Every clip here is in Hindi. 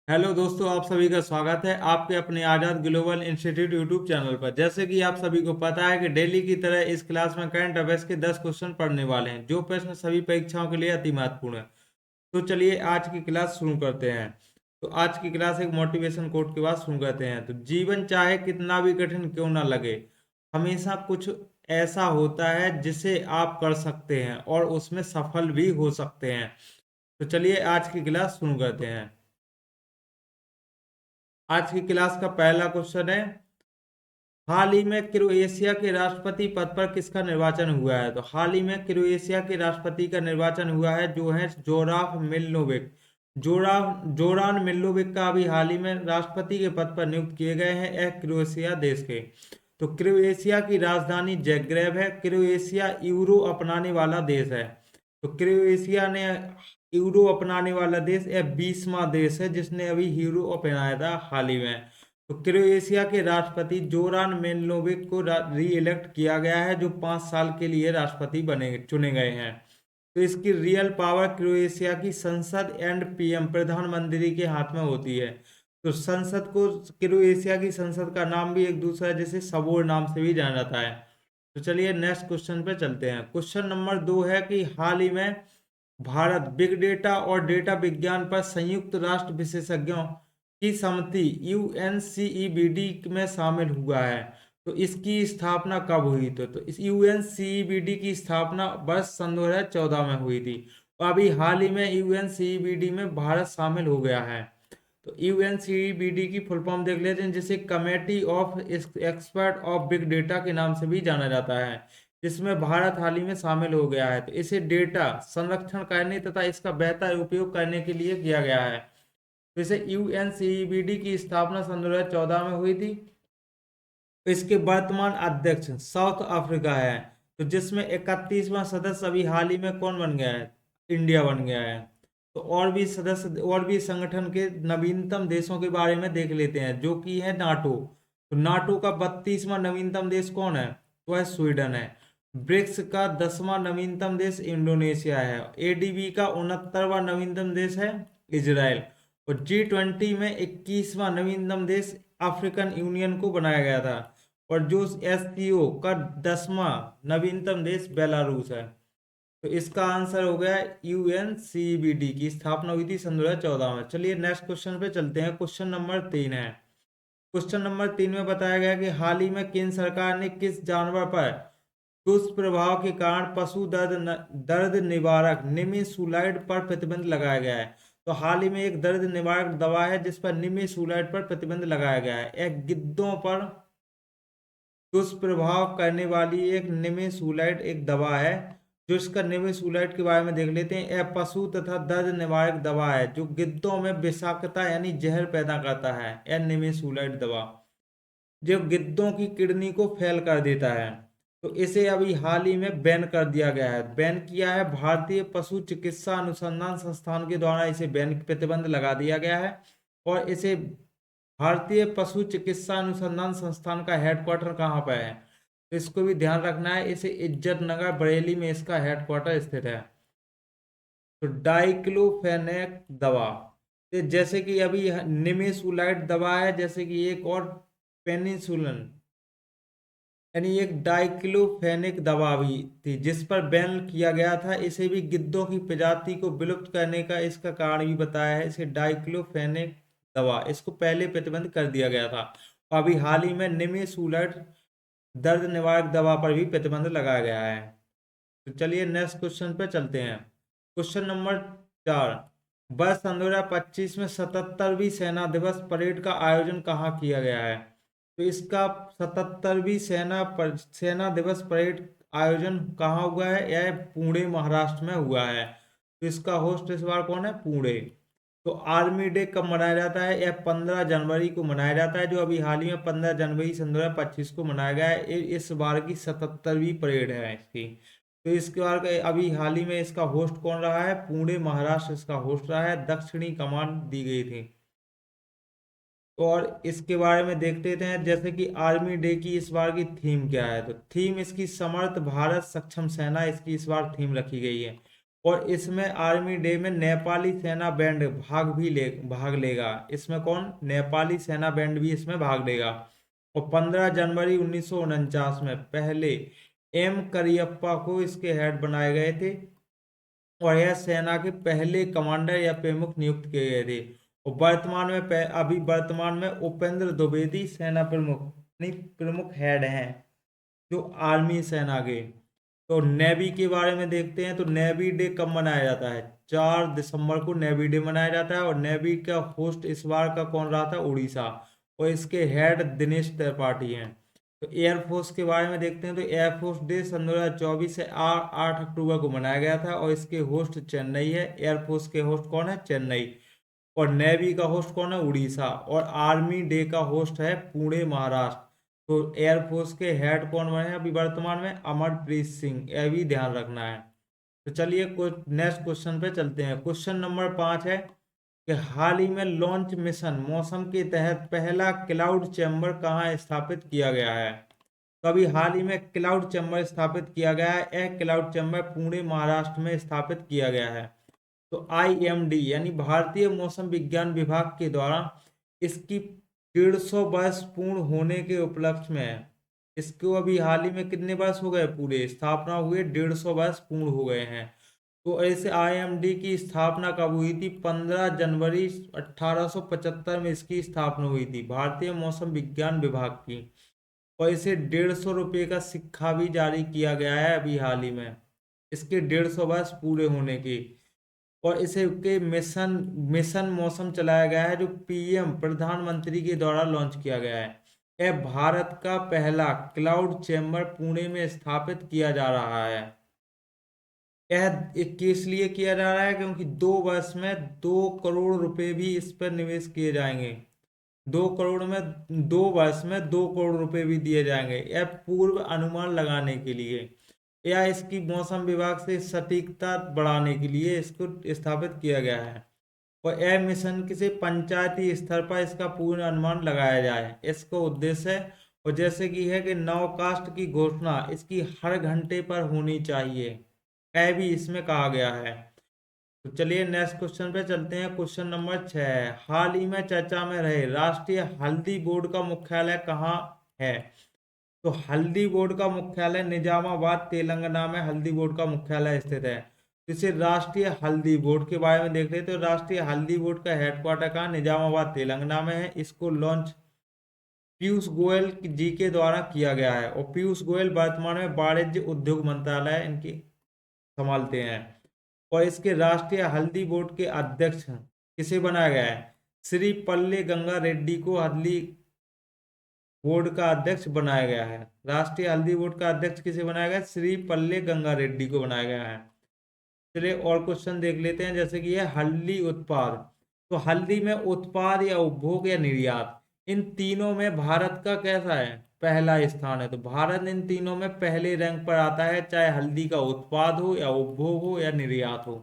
हेलो दोस्तों, आप सभी का स्वागत है आपके अपने आजाद ग्लोबल इंस्टीट्यूट यूट्यूब चैनल पर। जैसे कि आप सभी को पता है कि डेली की तरह इस क्लास में करंट अफेयर्स के 10 क्वेश्चन पढ़ने वाले हैं, जो प्रश्न सभी परीक्षाओं के लिए अति महत्वपूर्ण है। तो चलिए आज की क्लास शुरू करते हैं। तो आज की क्लास एक मोटिवेशन कोट के बाद शुरू करते हैं। तो जीवन चाहे कितना भी कठिन क्यों ना लगे, हमेशा कुछ ऐसा होता है जिसे आप कर सकते हैं और उसमें सफल भी हो सकते हैं। तो चलिए आज की क्लास शुरू करते हैं। आज की क्लास का पहला क्वेश्चन है, हाल ही में क्रोएशिया के राष्ट्रपति पद पर किसका निर्वाचन हुआ है। तो हाल ही में क्रोएशिया के राष्ट्रपति का निर्वाचन हुआ है, जो है जोराफ मिलोविक। जोरान मिलोविक का अभी हाल ही में राष्ट्रपति के पद पर नियुक्त किए गए हैं, यह क्रोएशिया देश के। तो क्रोएशिया की राजधानी जैग्रेब है। क्रोएशिया यूरो अपनाने वाला देश है। तो क्रोएशिया ने यूरो अपनाने वाला देश, यह 20वां देश है जिसने अभी यूरो अपनाया था हाल ही में। तो क्रोएशिया के राष्ट्रपति जोरान मिलोविक को री इलेक्ट किया गया है, जो 5 साल के लिए राष्ट्रपति बने चुने गए हैं। तो इसकी रियल पावर क्रोएशिया की संसद एंड पीएम प्रधानमंत्री के हाथ में होती है। तो संसद को, क्रोएशिया की संसद का नाम भी एक दूसरा है, जिसे सबोर नाम से भी जाना जाता है। तो चलिए नेक्स्ट क्वेश्चन पे चलते हैं। क्वेश्चन नंबर 2 है कि हाल ही में भारत बिग डेटा और डेटा विज्ञान पर संयुक्त राष्ट्र विशेषज्ञों की समिति यूएनसीईबीडी में शामिल हुआ है। तो इसकी स्थापना कब हुई? तो इस यूएनसीईबीडी की स्थापना वर्ष सन 2014 में हुई थी, और अभी हाल ही में यूएनसीईबीडी में भारत शामिल हो गया है। तो यूएनसीईबीडी की फुल फॉर्म देख लेते हैं, जिसे committee of expert of big data के नाम से भी जाना जाता है, जिसमें भारत हाल ही में शामिल हो गया है। तो इसे डेटा संरक्षण करने तथा इसका बेहतर उपयोग करने के लिए किया गया है। तो इसे यूएनसीईबीडी की स्थापना सन 2014 में हुई थी। तो इसके वर्तमान अध्यक्ष साउथ अफ्रीका है। तो जिसमें 31वां सदस्य अभी हाल ही में कौन बन गया है? इंडिया बन गया है। तो और भी सदस्य, और भी संगठन के नवीनतम देशों के बारे में देख लेते हैं, जो कि है नाटो। तो नाटो का 32वां नवीनतम देश कौन है? तो है स्वीडन है। ब्रिक्स का 10वां नवीनतम देश इंडोनेशिया है। एडीबी का 69वां नवीनतम देश है इजराइल। और G20 में 21वां नवीनतम देश अफ्रीकन यूनियन को बनाया गया था। और जो एससीओ का 10वां नवीनतम देश बेलारूस है। तो इसका आंसर हो गया यूएनसीबीडी की स्थापना हुई थी सन 2014 में। चलिए नेक्स्ट क्वेश्चन पे चलते हैं। क्वेश्चन नंबर 3 है। क्वेश्चन नंबर 3 में बताया गया कि हाल ही में केंद्र सरकार ने किस जानवर पर दुष्प्रभाव के कारण पशु दर्द निवारक निमेसुलाइड पर प्रतिबंध लगाया गया है। तो हाल ही में एक दर्द निवारक दवा है जिस पर निमेसुलाइड पर प्रतिबंध लगाया गया है। एक गिद्धों पर दुष्प्रभाव करने वाली एक निमेसुलाइड एक दवा है। जो इसका निमेसुलाइड के बारे में देख लेते हैं। यह पशु तथा दर्द निवारक दवा है जो गिद्धों में विषाक्तता यानी जहर पैदा करता है। यह निमेसुलाइड दवा जो गिद्धों की किडनी को फेल कर देता है। तो इसे अभी हाल ही में बैन कर दिया गया है। बैन किया है भारतीय पशु चिकित्सा अनुसंधान संस्थान के द्वारा, इसे बैन प्रतिबंध लगा दिया गया है। और इसे भारतीय पशु चिकित्सा अनुसंधान संस्थान का हेडक्वार्टर कहाँ पर है? तो इसको भी ध्यान रखना है। इसे इज्जत नगर बरेली में इसका हेडक्वार्टर स्थित है। तो डाइक्लोफेनेक दवा, तो जैसे कि अभी निमेसुलाइड दवा है, जैसे कि एक और पेनिसुलन यानी एक डाइक्लोफेनेक दवा भी थी जिस पर बैन किया गया था। इसे भी गिद्धों की प्रजाति को विलुप्त करने का इसका कारण भी बताया है। इसे डाइक्लोफेनेक दवा, इसको पहले प्रतिबंध कर दिया गया था। अभी हाल ही में निमेसुलाइड दर्द निवारक दवा पर भी प्रतिबंध लगाया गया है। तो चलिए नेक्स्ट क्वेश्चन पे चलते हैं। क्वेश्चन नंबर 4, वर्ष 2025 में 77वीं सेना दिवस परेड का आयोजन कहाँ किया गया है? तो इसका 77वीं सेना दिवस परेड आयोजन कहाँ हुआ है? यह पुणे महाराष्ट्र में हुआ है। तो इसका होस्ट इस बार कौन है? पुणे। तो आर्मी डे कब मनाया जाता है? यह 15 जनवरी को मनाया जाता है, जो अभी हाल ही में 15 जनवरी सन 2025 को मनाया गया है। इस बार की 77वीं परेड है इसकी। तो इसके बार अभी हाल ही में इसका होस्ट कौन रहा है? पुणे महाराष्ट्र इसका होस्ट रहा है। दक्षिणी कमान दी गई थी। और इसके बारे में देख लेते हैं, जैसे कि आर्मी डे की इस बार की थीम क्या है। तो थीम इसकी समर्थ भारत सक्षम सेना, इसकी इस बार थीम रखी गई है। और इसमें आर्मी डे में नेपाली सेना बैंड भाग लेगा। इसमें कौन? नेपाली सेना बैंड भी इसमें भाग लेगा। और 15 जनवरी 1949 में पहले एम करियप्पा को इसके हेड बनाए गए थे और यह सेना के पहले कमांडर या प्रमुख नियुक्त किए गए थे। और वर्तमान में अभी वर्तमान में उपेंद्र द्विवेदी सेना प्रमुख नहीं प्रमुख हेड हैं जो आर्मी सेना के। तो नेवी के बारे में देखते हैं। तो नेवी डे कब मनाया जाता है? 4 दिसंबर को नेवी डे मनाया जाता है। और नेवी का होस्ट इस बार का कौन रहा था? उड़ीसा। और इसके हेड दिनेश त्रिपाठी हैं। तो एयरफोर्स के बारे में देखते हैं। तो एयरफोर्स डे सन 2024 से 8 अक्टूबर को मनाया गया था और इसके होस्ट चेन्नई है। एयरफोर्स के होस्ट कौन है? चेन्नई। और नेवी का होस्ट कौन है? उड़ीसा। और आर्मी डे का होस्ट है पुणे, महाराष्ट्र। तो एयरफोर्स के हेड कौन बने हैं अभी वर्तमान में? अमरप्रीत सिंह। यह भी ध्यान रखना है। तो चलिए नेक्स्ट क्वेश्चन पे चलते हैं। क्वेश्चन नंबर 5 है कि हाल ही में लॉन्च मिशन मौसम के तहत पहला क्लाउड चैम्बर कहाँ स्थापित किया गया है? तो अभी हाल ही में क्लाउड चैम्बर स्थापित किया गया है। यह क्लाउड चैम्बर पुणे, महाराष्ट्र में स्थापित किया गया है। तो IMD यानी भारतीय मौसम विज्ञान विभाग के द्वारा इसकी 150 वर्ष पूर्ण होने के उपलक्ष्य में इसको अभी हाल ही में कितने वर्ष हो गए? पूरे स्थापना हुए 150 वर्ष पूर्ण हो गए हैं। तो ऐसे IMD की स्थापना कब हुई थी? 15 जनवरी 1875 में इसकी स्थापना हुई थी, भारतीय मौसम विज्ञान विभाग की। और इसे 150 रुपये का सिक्का भी जारी किया गया है अभी हाल ही में, इसके 150 वर्ष पूरे होने की। और इसे के मिशन मिशन मौसम चलाया गया है जो PM प्रधानमंत्री के द्वारा लॉन्च किया गया है। यह भारत का पहला क्लाउड चैम्बर पुणे में स्थापित किया जा रहा है। यह किस लिए किया जा रहा है? क्योंकि 2 वर्ष में 2 करोड़ रुपए भी इस पर निवेश किए जाएंगे। 2 वर्ष में 2 करोड़ रुपए भी दिए जाएंगे। यह पूर्व अनुमान लगाने के लिए या इसकी मौसम विभाग से सटीकता बढ़ाने के लिए इसको स्थापित किया गया है। और यह मिशन किसी पंचायती स्तर पर इसका पूर्ण अनुमान लगाया जाए, इसका उद्देश्य है। और जैसे कि है कि नवकास्ट की घोषणा इसकी हर घंटे पर होनी चाहिए, यह भी इसमें कहा गया है। तो चलिए नेक्स्ट क्वेश्चन पे चलते हैं। क्वेश्चन नंबर 6 है, हाल ही में चर्चा में रहे राष्ट्रीय हल्दी बोर्ड का मुख्यालय कहाँ है? तो हल्दी बोर्ड का मुख्यालय निजामाबाद, तेलंगाना में हल्दी बोर्ड का मुख्यालय स्थित है। इसे राष्ट्रीय हल्दी बोर्ड के बारे में देख रहे तो राष्ट्रीय हल्दी बोर्ड का हेडक्वार्टर कहाँ? निजामाबाद, तेलंगाना में है। इसको लॉन्च पीयूष गोयल जी के द्वारा किया गया है। और पीयूष गोयल वर्तमान में वाणिज्य उद्योग मंत्रालय इनकी संभालते हैं। और इसके राष्ट्रीय हल्दी बोर्ड के अध्यक्ष किसे बनाया गया है? श्री पल्ले गंगा रेड्डी को हल्दी बोर्ड का अध्यक्ष बनाया गया है। राष्ट्रीय हल्दी बोर्ड का अध्यक्ष किसे बनाया गया? श्री पल्ले गंगा रेड्डी को बनाया गया है। चलिए और क्वेश्चन देख लेते हैं। जैसे कि है हल्दी उत्पाद, तो हल्दी में उत्पाद या उपभोग या निर्यात, इन तीनों में भारत का कैसा है? पहला स्थान है। तो भारत इन तीनों में पहले रैंक पर आता है, चाहे हल्दी का उत्पाद हो या उपभोग हो या निर्यात हो।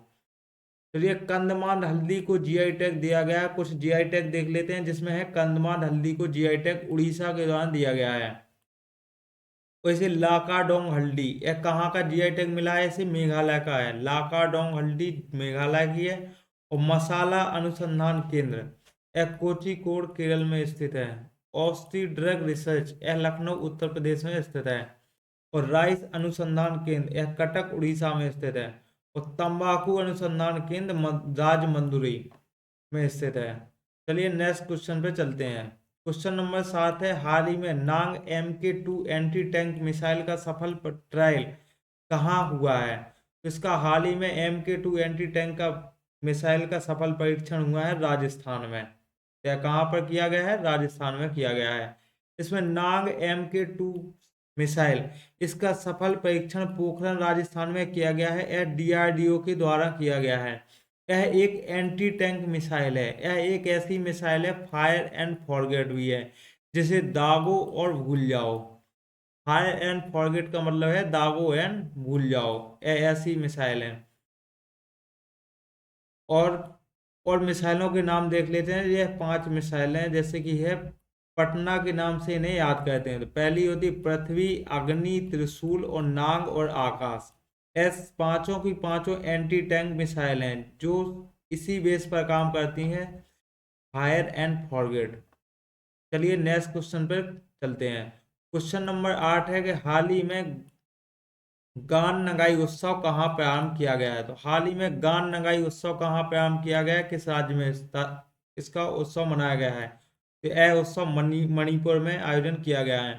चलिए कंदमान हल्दी को GI टैग दिया गया है। कुछ GI टैग देख लेते हैं जिसमें है कंदमान हल्दी को GI टैग उड़ीसा के द्वारा दिया गया है। वैसे लाकाडोंग हल्दी यह कहाँ का GI टैग मिला है? इसे मेघालय का है। लाकाडोंग हल्दी मेघालय की है। और मसाला अनुसंधान केंद्र यह कोझिकोड केरल में स्थित है। औषधि ड्रग रिसर्च यह लखनऊ उत्तर प्रदेश में स्थित है। और राइस अनुसंधान केंद्र यह कटक उड़ीसा में स्थित है। और तंबाकू अनुसंधान केंद्र राजमंदुरी में स्थित है। चलिए नेक्स्ट क्वेश्चन पे चलते हैं। क्वेश्चन नंबर 7 है, हाल ही में नांग MK2 एंटी टैंक मिसाइल का सफल ट्रायल कहाँ हुआ है? तो इसका हाल ही में MK2 एंटी टैंक का मिसाइल का सफल परीक्षण हुआ है राजस्थान में। यह कहाँ पर किया गया है? राजस्थान में किया गया है। इसमें नांग MK2 मिसाइल इसका सफल परीक्षण पोखरण राजस्थान में किया गया है। यह DRDO के द्वारा किया गया है। यह एक एंटी टैंक मिसाइल है। यह एक ऐसी मिसाइल है, फायर एंड फॉरगेट भी है, जिसे दागो और भूल जाओ। फायर एंड फॉरगेट का मतलब है दागो एंड भूल जाओ। यह ऐसी मिसाइल है। और मिसाइलों के नाम देख लेते हैं। यह 5 मिसाइलें हैं, जैसे कि है पटना के नाम से इन्हें याद करते हैं। तो पहली होती पृथ्वी, अग्नि, त्रिशूल और नाग और आकाश। पांचों की पांचों एंटी टैंक मिसाइल हैं जो इसी बेस पर काम करती हैं, फायर एंड फॉरगेट। चलिए नेक्स्ट क्वेश्चन पर चलते हैं। क्वेश्चन नंबर 8 है कि हाल ही में गान नंगाई उत्सव कहाँ प्रारंभ किया गया है। तो हाल ही में गान नंगाई उत्सव कहाँ प्रारंभ किया गया है, किस राज्य में इसका उत्सव मनाया गया है। तो यह उत्सव मणिपुर में आयोजन किया गया है।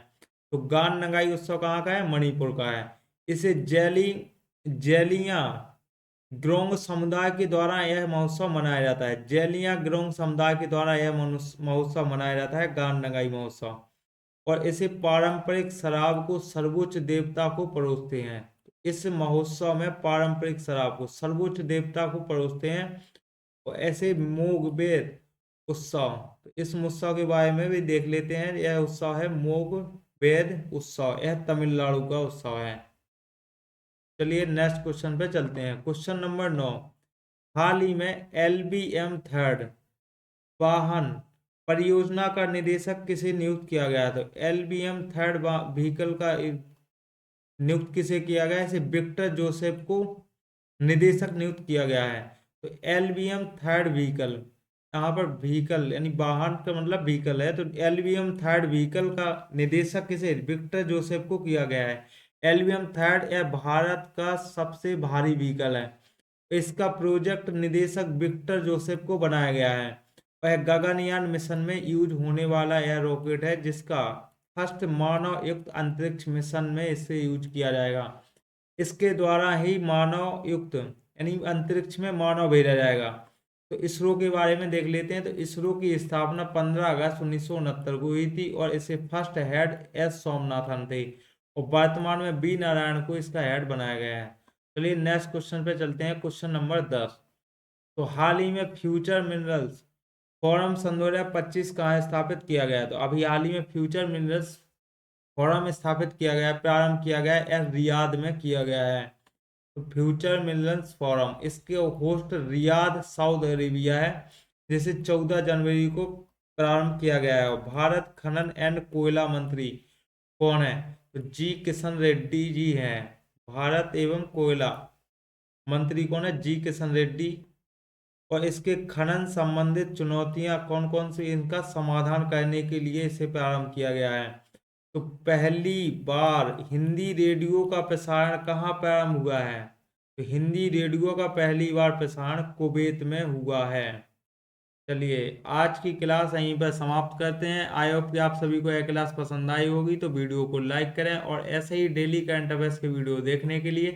तो गान नंगाई उत्सव कहाँ का है, मणिपुर का है। इसे जेलियां ग्रोंग समुदाय के द्वारा यह महोत्सव मनाया जाता है। जेलियां ग्रोंग समुदाय के द्वारा यह महोत्सव मनाया जाता है, गान नंगाई महोत्सव। और इसे पारंपरिक शराब को सर्वोच्च देवता को परोसते हैं। इस महोत्सव में पारंपरिक शराब को सर्वोच्च देवता को परोसते हैं। और ऐसे मोग बेर उत्सव, तो इस उत्सव के बारे में भी देख लेते हैं। यह उत्सव है मोग बेर उत्सव, यह तमिलनाडु का उत्सव है। चलिए नेक्स्ट क्वेश्चन पे चलते हैं। क्वेश्चन नंबर 9, हाल ही में LBM 3 वाहन परियोजना का निदेशक किसे नियुक्त किया गया। तो LBM 3 व्हीकल का नियुक्त किसे किया गया है, इसे विक्टर जोसेफ को निदेशक नियुक्त किया गया है। तो LBM 3 व्हीकल, यहाँ पर व्हीकल यानी वाहन का मतलब व्हीकल है, तो LBM 3 व्हीकल का निदेशक किसे, विक्टर जोसेफ को किया गया है। LBM 3 यह भारत का सबसे भारी व्हीकल है। इसका प्रोजेक्ट निदेशक विक्टर जोसेफ को बनाया गया है। वह गगनयान मिशन में यूज होने वाला यह रॉकेट है जिसका फर्स्ट मानव युक्त अंतरिक्ष मिशन में इसे यूज किया जाएगा। इसके द्वारा ही मानव युक्त यानी अंतरिक्ष में मानव भेजा जाएगा। तो इसरो के बारे में देख लेते हैं। तो इसरो की स्थापना 15 अगस्त 1969 को हुई थी और इसे फर्स्ट हेड एस सोमनाथन थे और वर्तमान में बी नारायण को इसका हेड बनाया गया है। चलिए नेक्स्ट क्वेश्चन पे चलते हैं। क्वेश्चन नंबर 10, तो हाल ही में फ्यूचर मिनरल्स फोरम सन 2025 कहाँ स्थापित किया गया है। तो अभी हाल ही में फ्यूचर मिनरल्स फोरम स्थापित किया गया है, प्रारंभ किया गया है, रियाद में किया गया है। तो फ्यूचर मिनरल्स फोरम, इसके होस्ट रियाद सऊदी अरेबिया है, जिसे 14 जनवरी को प्रारंभ किया गया है। और भारत खनन एंड कोयला मंत्री कौन है, तो जी किशन रेड्डी जी हैं। भारत एवं कोयला मंत्री कौन है, जी किशन रेड्डी। और इसके खनन संबंधित चुनौतियां कौन कौन सी, इनका समाधान करने के लिए इसे प्रारंभ किया गया है। तो पहली बार हिंदी रेडियो का प्रसारण कहाँ प्रारंभ हुआ है। तो हिंदी रेडियो का पहली बार प्रसारण कुवैत में हुआ है। चलिए आज की क्लास यहीं पर समाप्त करते हैं। आई होप कि आप सभी को यह क्लास पसंद आई होगी। तो वीडियो को लाइक करें और ऐसे ही डेली करंट अफेयर्स के वीडियो देखने के लिए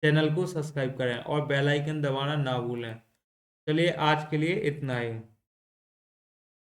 चैनल को सब्सक्राइब करें और बेल आइकन दबाना ना भूलें। चलिए आज के लिए इतना ही।